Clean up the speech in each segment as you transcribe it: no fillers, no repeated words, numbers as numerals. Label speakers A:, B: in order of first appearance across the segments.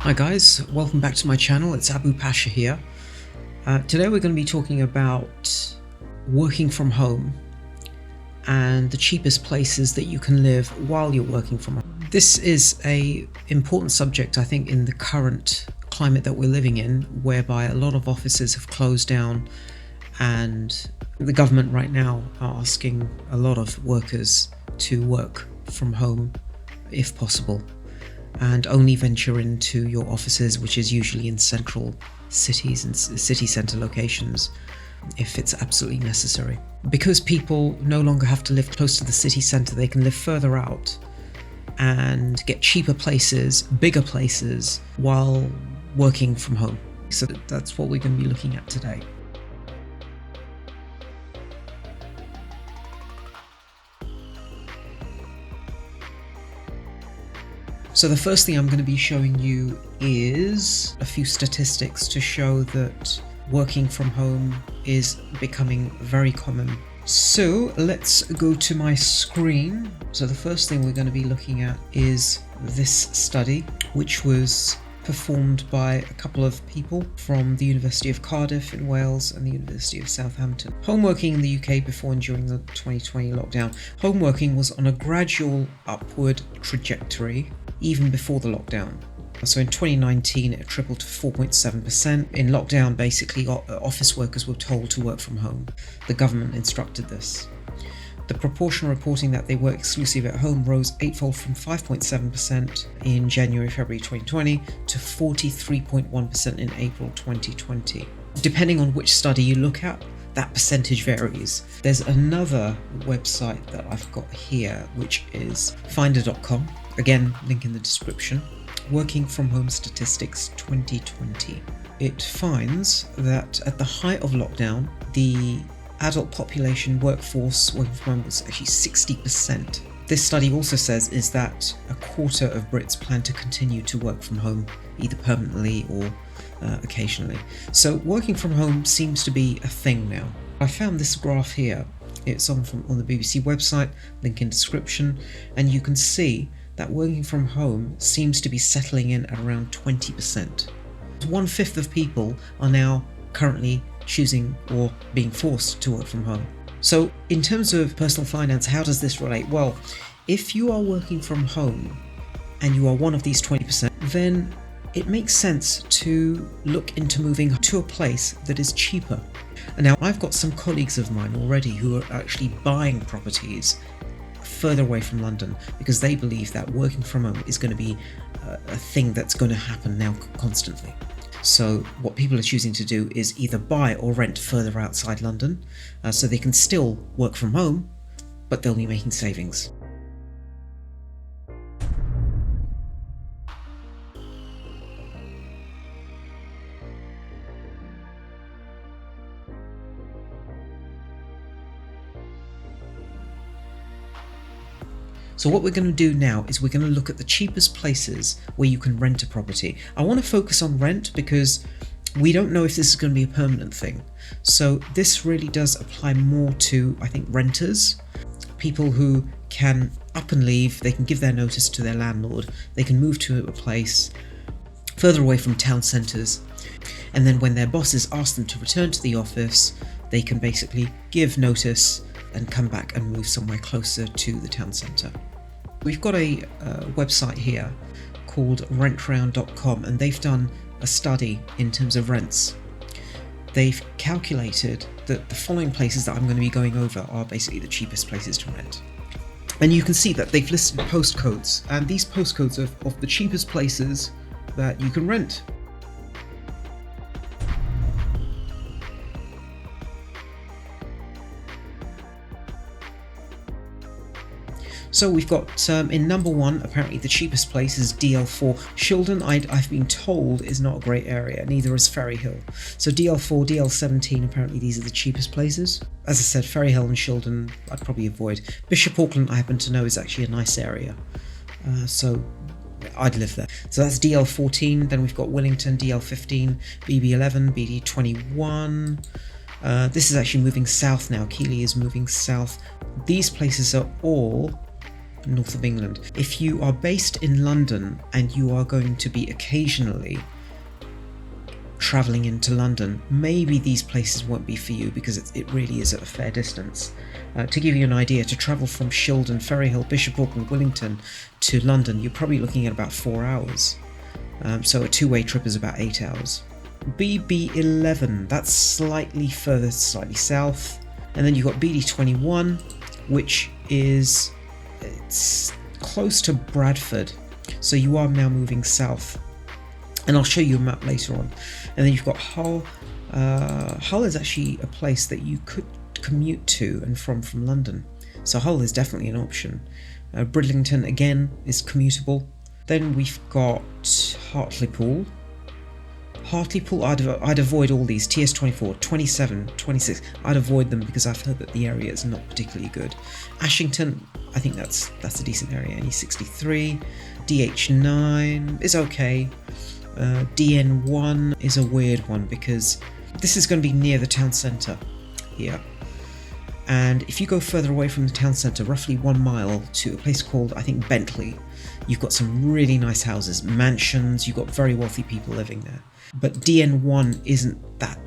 A: Hi guys, welcome back to my channel. It's Abu Pasha here. Today we're going to be talking about working from home and the cheapest places that you can live while you're working from home. This is an important subject, I think, in the current climate that we're living in, whereby a lot of offices have closed down and the government right now are asking a lot of workers to work from home if possible, and only venture into your offices, which is usually in central cities and city centre locations, if it's absolutely necessary. Because people no longer have to live close to the city centre, they can live further out and get cheaper places, bigger places, while working from home. So that's what we're going to be looking at today. So the first thing I'm going to be showing you is a few statistics to show that working from home is becoming very common. So let's go to my screen. So the first thing we're going to be looking at is this study, which was performed by a couple of people from the University of Cardiff in Wales and the University of Southampton. Homeworking in the UK before and during the 2020 lockdown. Homeworking was on a gradual upward trajectory even before the lockdown. So in 2019 it tripled to 4.7%. In lockdown, basically office workers were told to work from home. The government instructed this. The proportion reporting that they work exclusively at home rose eightfold from 5.7% in January-February 2020 to 43.1% in April 2020. Depending on which study you look at, that percentage varies. There's another website that I've got here, which is finder.com. Again, link in the description. Working from home statistics 2020. It finds that at the height of lockdown, the adult population workforce working from home was actually 60%. This study also says is that a quarter of Brits plan to continue to work from home, either permanently or occasionally. So working from home seems to be a thing now. I found this graph here. It's on the BBC website, link in description, and you can see that working from home seems to be settling in at around 20%. 1/5 of people are now currently choosing or being forced to work from home. So in terms of personal finance, how does this relate? Well, if you are working from home and you are one of these 20%, then it makes sense to look into moving to a place that is cheaper. And now I've got some colleagues of mine already who are actually buying properties further away from London because they believe that working from home is going to be a thing that's going to happen now constantly. So what people are choosing to do is either buy or rent further outside London, so they can still work from home, but they'll be making savings. So what we're going to do now is we're going to look at the cheapest places where you can rent a property. I want to focus on rent because we don't know if this is going to be a permanent thing. So this really does apply more to, I think, renters, people who can up and leave, they can give their notice to their landlord, they can move to a place further away from town centres, and then when their bosses ask them to return to the office, they can basically give notice and come back and move somewhere closer to the town centre. We've got a website here called rentround.com, and they've done a study in terms of rents. They've calculated that the following places that I'm going to be going over are basically the cheapest places to rent. And you can see that they've listed postcodes, and these postcodes are of the cheapest places that you can rent. So we've got, in number one, apparently the cheapest place is DL4. Shildon, I've been told, is not a great area, neither is Ferry Hill. So DL4, DL17, apparently these are the cheapest places. As I said, Ferry Hill and Shildon, I'd probably avoid. Bishop Auckland, I happen to know, is actually a nice area. So I'd live there. So that's DL14, then we've got Wellington, DL15, BB11, BD21. This is actually moving south now. Keighley is moving south. These places are all north of England. If you are based in London and you are going to be occasionally travelling into London, maybe these places won't be for you because it really is at a fair distance. To give you an idea, to travel from Shildon, Ferryhill, Bishop Auckland, Willington to London, you're probably looking at about 4 hours. So a two-way trip is about 8 hours. BB11, that's slightly further, slightly south. And then you've got BD21, which is it's close to Bradford. So you are now moving south. And I'll show you a map later on. And then you've got Hull. Hull is actually a place that you could commute to and from London. So Hull is definitely an option. Bridlington, again, is commutable. Then we've got Hartlepool. Hartlepool, I'd avoid all these. TS24, 27, 26. I'd avoid them because I've heard that the area is not particularly good. Ashington, I think that's a decent area. NE63. DH9 is okay. DN1 is a weird one because this is going to be near the town centre here. And if you go further away from the town centre, roughly 1 mile to a place called, I think, Bentley, you've got some really nice houses, mansions, you've got very wealthy people living there. But DN1 isn't that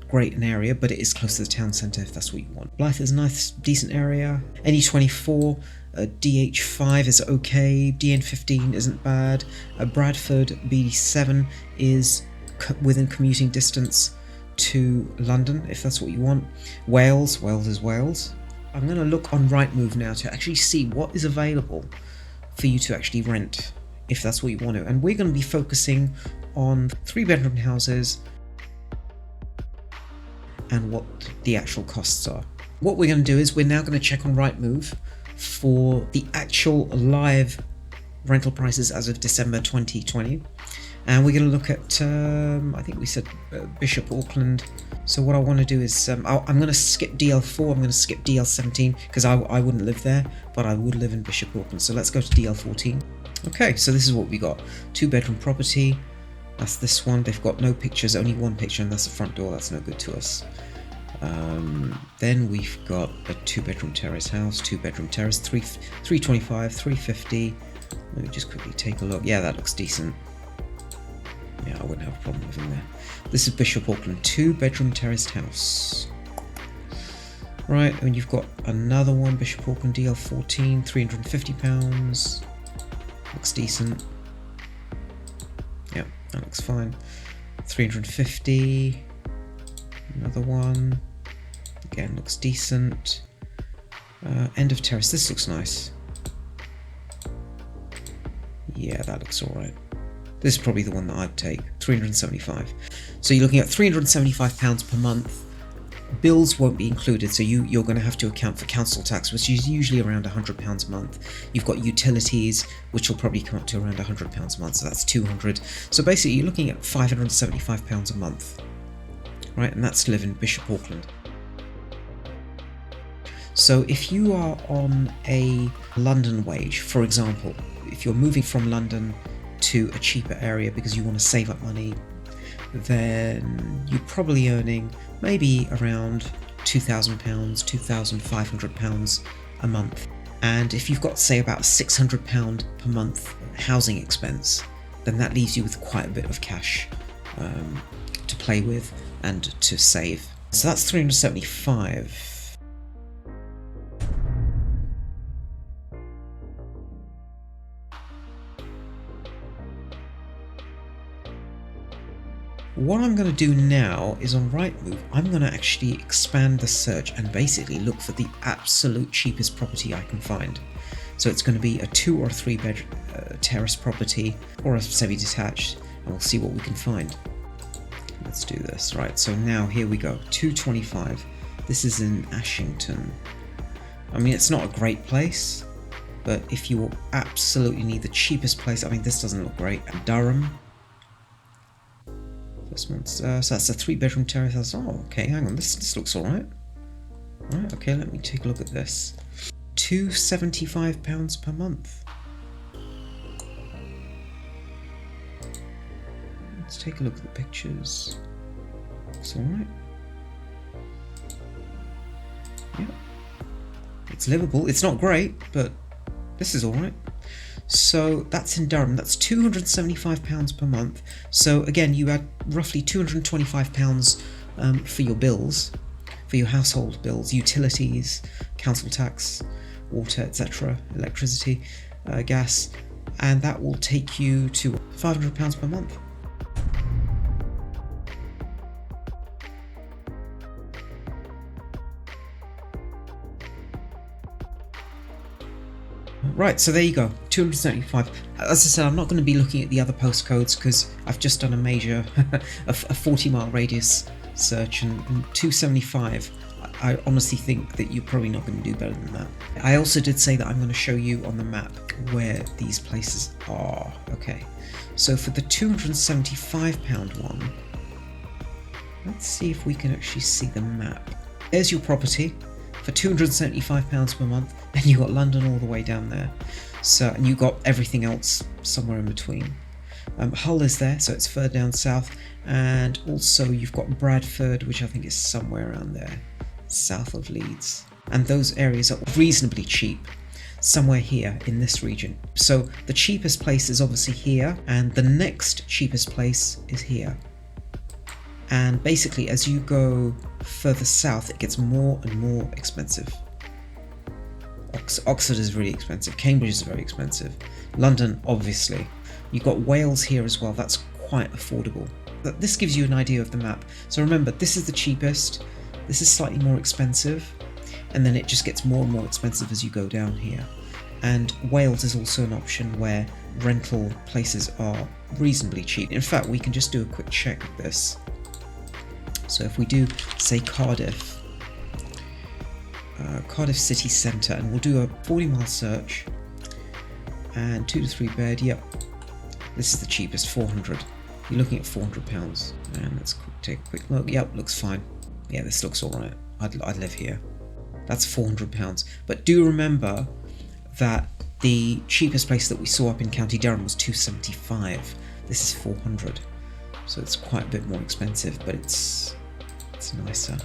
A: great an area, but it is close to the town centre if that's what you want. Blyth is a nice, decent area. NE24, DH5 is okay, DN15 isn't bad. Bradford, BD7 is within commuting distance to London if that's what you want. Wales is Wales. I'm going to look on Rightmove now to actually see what is available for you to actually rent if that's what you want to. And we're going to be focusing on 3-bedroom houses and what the actual costs are. What we're going to do is we're now going to check on Rightmove for the actual live rental prices as of December 2020. And we're going to look at, I think we said Bishop Auckland. So what I want to do is, I'm going to skip DL4, I'm going to skip DL17, because I wouldn't live there, but I would live in Bishop Auckland. So let's go to DL14. Okay, so this is what we got. 2-bedroom property. That's this one. They've got no pictures, only one picture, and that's the front door. That's no good to us. Then we've got a 2-bedroom terrace house, 2-bedroom terrace, 325, 350. Let me just quickly take a look. Yeah, that looks decent. Yeah, I wouldn't have a problem living there. This is Bishop Auckland, 2-bedroom terraced house. Right, and you've got another one, Bishop Auckland DL14, £350. Looks decent. Yeah, that looks fine. 350. Another one. Again, looks decent. End of terrace. This looks nice. Yeah, that looks alright. This is probably the one that I'd take. 375. So you're looking at £375 per month. Bills won't be included, so you're going to have to account for council tax, which is usually around £100 a month. You've got utilities, which will probably come up to around £100 a month, so that's £200. So basically, you're looking at £575 a month, right? And that's to live in Bishop Auckland. So if you are on a London wage, for example, if you're moving from London to a cheaper area because you want to save up money, then you're probably earning maybe around £2,000, £2,500 a month. And if you've got, say, about £600 per month housing expense, then that leaves you with quite a bit of cash to play with and to save. So that's 375. What I'm going to do now is on Rightmove, I'm going to actually expand the search and basically look for the absolute cheapest property I can find. So it's going to be a 2 or 3 bed terrace property or a semi-detached, and we'll see what we can find. Let's do this. Right, so now here we go. 225. This is in Ashington. I mean, it's not a great place, but if you absolutely need the cheapest place, I mean, this doesn't look great. Durham. This one's, so that's a 3-bedroom terrace house. Oh, okay, hang on, this looks alright. Right, okay, let me take a look at this. £275 per month. Let's take a look at the pictures. It's alright. Yeah. It's livable. It's not great, but this is alright. So that's in Durham, that's £275 per month. So again, you add roughly £225 for your bills, for your household bills, utilities, council tax, water, etc., electricity, gas, and that will take you to £500 per month. Right, so there you go, 275. As I said, I'm not going to be looking at the other postcodes because I've just done a major, a 40-mile radius search, and 275, I honestly think that you're probably not going to do better than that. I also did say that I'm going to show you on the map where these places are. Okay, so for the £275 one, let's see if we can actually see the map. There's your property for £275 per month, and you got London all the way down there. So, and you got everything else somewhere in between. Hull is there, so it's further down south, and also you've got Bradford, which I think is somewhere around there, south of Leeds. And those areas are reasonably cheap, somewhere here in this region. So the cheapest place is obviously here, and the next cheapest place is here. And basically, as you go further south, it gets more and more expensive. Oxford is really expensive. Cambridge is very expensive. London, obviously. You've got Wales here as well. That's quite affordable. But this gives you an idea of the map. So remember, this is the cheapest. This is slightly more expensive. And then it just gets more and more expensive as you go down here. And Wales is also an option where rental places are reasonably cheap. In fact, we can just do a quick check of this. So if we do, say, Cardiff city centre, and we'll do a 40-mile search, and 2 to 3 bed, yep, this is the cheapest, 400. You're looking at £400, and let's take a quick look. Yep, looks fine. Yeah, this looks alright. I'd live here. That's £400. But do remember that the cheapest place that we saw up in County Durham was £275. This is £400, so it's quite a bit more expensive, but it's nicer.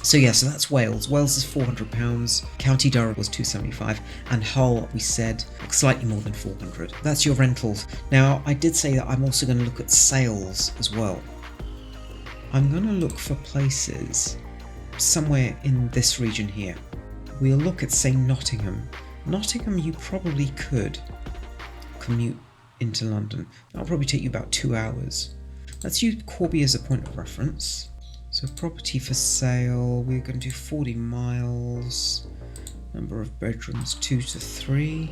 A: So yeah, so that's Wales. Wales is £400, County Durham was £275, and Hull, we said, slightly more than £400. That's your rentals. Now, I did say that I'm also going to look at sales as well. I'm going to look for places somewhere in this region here. We'll look at, say, Nottingham. Nottingham, you probably could commute into London. That'll probably take you about 2 hours. Let's use Corby as a point of reference. So property for sale, we're going to do 40 miles, number of bedrooms 2 to 3,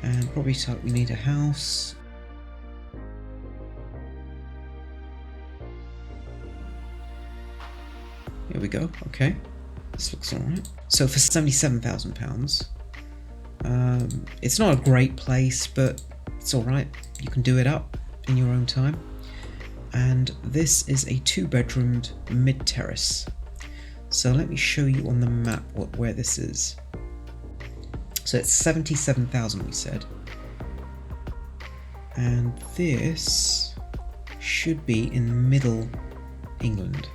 A: and probably type we need a house. Here we go, okay, this looks alright. So for £77,000, it's not a great place, but it's alright, you can do it up in your own time. And this is a 2-bedroomed mid-terrace. So let me show you on the map where this is. So it's 77,000 we said. And this should be in middle England.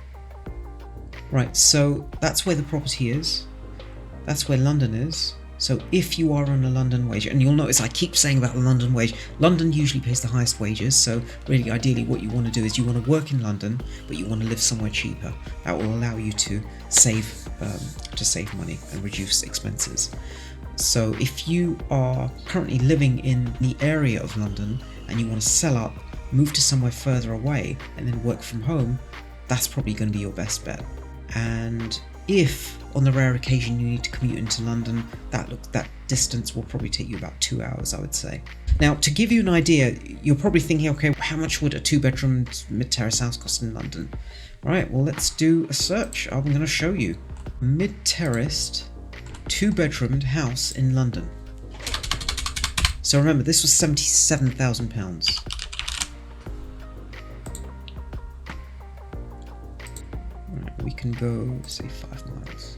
A: Right, so that's where the property is. That's where London is. So if you are on a London wage, and you'll notice I keep saying about the London wage, London usually pays the highest wages, so really ideally what you want to do is you want to work in London, but you want to live somewhere cheaper. That will allow you to save money and reduce expenses. So if you are currently living in the area of London and you want to sell up, move to somewhere further away, and then work from home, that's probably going to be your best bet. And if on the rare occasion you need to commute into London, that distance will probably take you about 2 hours, I would say. Now, to give you an idea, you're probably thinking, okay, how much would a 2-bedroom mid-terrace house cost in London? Right, well, let's do a search. I'm going to show you. Mid-terraced 2-bedroomed house in London. So remember, this was £77,000. We can go, say, 5 miles.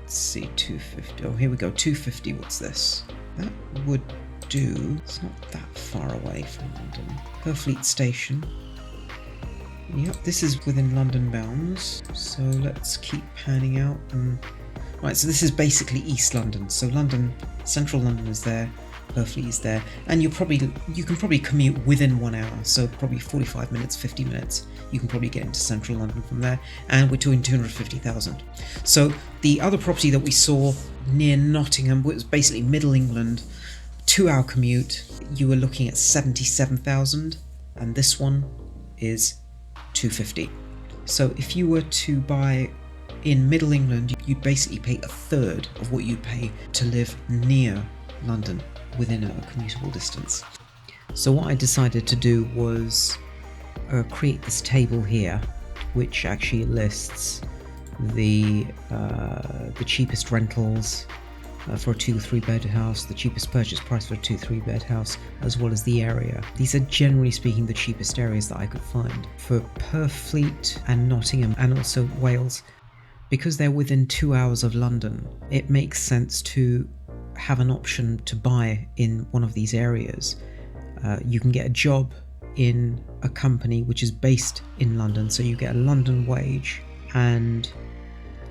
A: Let's see, 250. Oh, here we go, 250. What's this? That would do. It's not that far away from London. Purfleet Station. Yep, this is within London bounds, so let's keep panning out. Right, so this is basically East London. So London, central London is there, Purfleet is there, and you can probably commute within 1 hour. So probably 45 minutes, 50 minutes. You can probably get into central London from there, and we're doing 250,000. So the other property that we saw near Nottingham was basically Middle England, 2-hour commute. You were looking at 77,000, and this one is 250. So if you were to buy in Middle England, you'd basically pay a third of what you'd pay to live near London within a commutable distance. So what I decided to do was create this table here, which actually lists the cheapest rentals for a 2 or 3 bed house, the cheapest purchase price for a 2 or 3 bed house, as well as the area. These are generally speaking the cheapest areas that I could find. For Purfleet and Nottingham, and also Wales, because they're within 2 hours of London, it makes sense to have an option to buy in one of these areas. You can get a job in a company which is based in London, so you get a London wage, and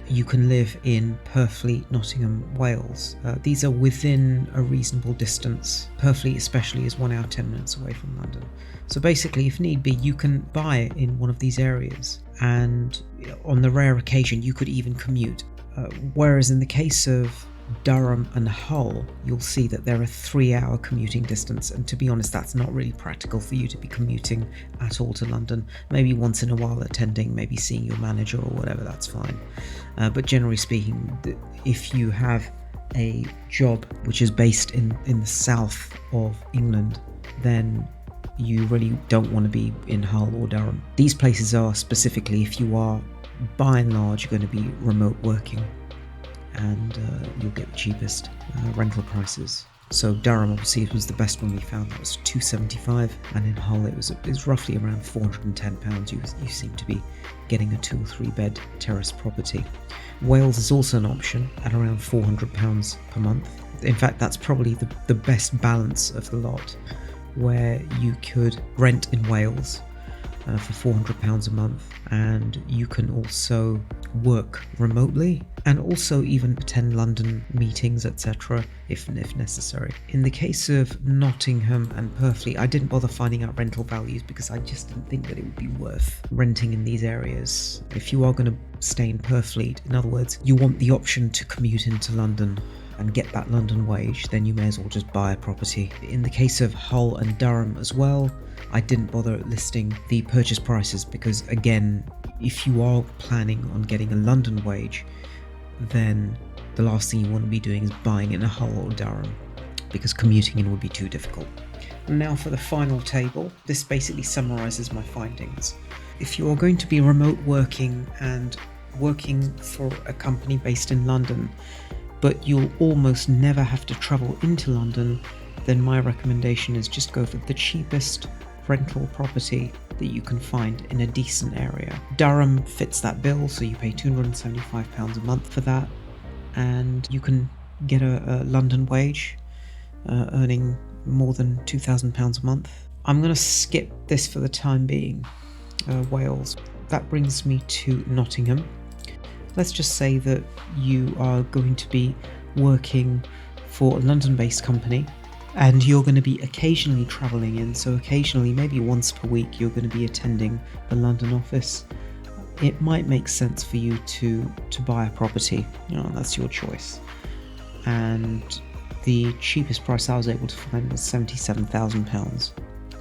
A: you can live in Purfleet, Nottingham, Wales. These are within a reasonable distance. Purfleet especially is 1 hour 10 minutes away from London. So basically, if need be, you can buy in one of these areas, and on the rare occasion you could even commute. Whereas in the case of Durham and Hull, you'll see that they're a 3-hour commuting distance, and to be honest, that's not really practical for you to be commuting at all to London. Maybe once in a while attending, maybe seeing your manager or whatever, that's fine. But generally speaking, if you have a job which is based in the south of England, then you really don't want to be in Hull or Durham. These places are specifically, if you are by and large going to be remote working, and you'll get the cheapest rental prices. So Durham obviously was the best one we found. That was 275, and in Hull it was roughly around £410. You seem to be getting a 2 or 3 bed terrace property. Wales is also an option at around £400 per month. In fact, that's probably the best balance of the lot, where you could rent in Wales for £400 a month, and you can also work remotely and also even attend London meetings, etc. if necessary. In the case of Nottingham and Purfleet, I didn't bother finding out rental values because I just didn't think that it would be worth renting in these areas. If you are going to stay in Purfleet, in other words, you want the option to commute into London and get that London wage, then you may as well just buy a property. In the case of Hull and Durham as well, I didn't bother listing the purchase prices because, again, if you are planning on getting a London wage, then the last thing you want to be doing is buying in a Hull or Durham, because commuting in would be too difficult. And now for the final table. This basically summarises my findings. If you are going to be remote working and working for a company based in London, but you'll almost never have to travel into London, then my recommendation is just go for the cheapest rental property that you can find in a decent area. Durham fits that bill, so you pay £275 a month for that, and you can get a London wage earning more than £2,000 a month. I'm going to skip this for the time being, Wales. That brings me to Nottingham. Let's just say that you are going to be working for a London-based company, and you're going to be occasionally travelling in, so occasionally, maybe once per week, you're going to be attending the London office. It might make sense for you to buy a property. That's your choice. And the cheapest price I was able to find was £77,000.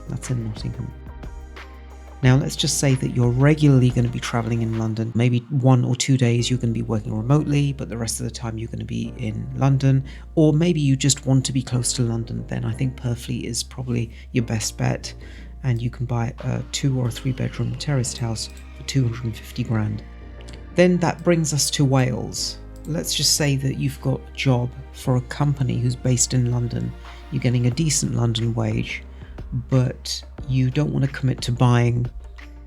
A: That's in Nottingham. Now let's just say that you're regularly going to be travelling in London. Maybe 1 or 2 days you're going to be working remotely, but the rest of the time you're going to be in London. Or maybe you just want to be close to London. Then I think Purfleet is probably your best bet, and you can buy a 2 or 3 bedroom terraced house for 250 grand. Then that brings us to Wales. Let's just say that you've got a job for a company who's based in London. You're getting a decent London wage, but you don't want to commit to buying,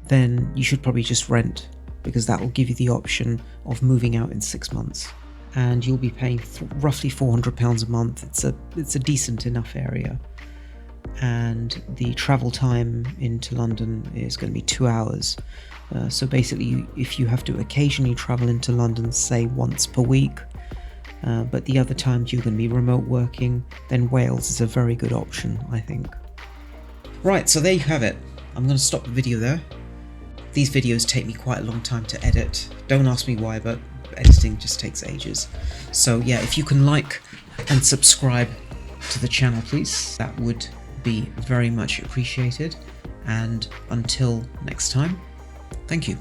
A: then you should probably just rent, because that will give you the option of moving out in 6 months, and you'll be paying roughly £400 a month. It's a decent enough area. and the travel time into London is going to be 2 hours. So basically, if you have to occasionally travel into London, say once per week, but the other times you're going to be remote working, then Wales is a very good option, I think. Right, so there you have it. I'm going to stop the video there. These videos take me quite a long time to edit. Don't ask me why, but editing just takes ages. So yeah, if you can like and subscribe to the channel, please, that would be very much appreciated. And until next time, thank you.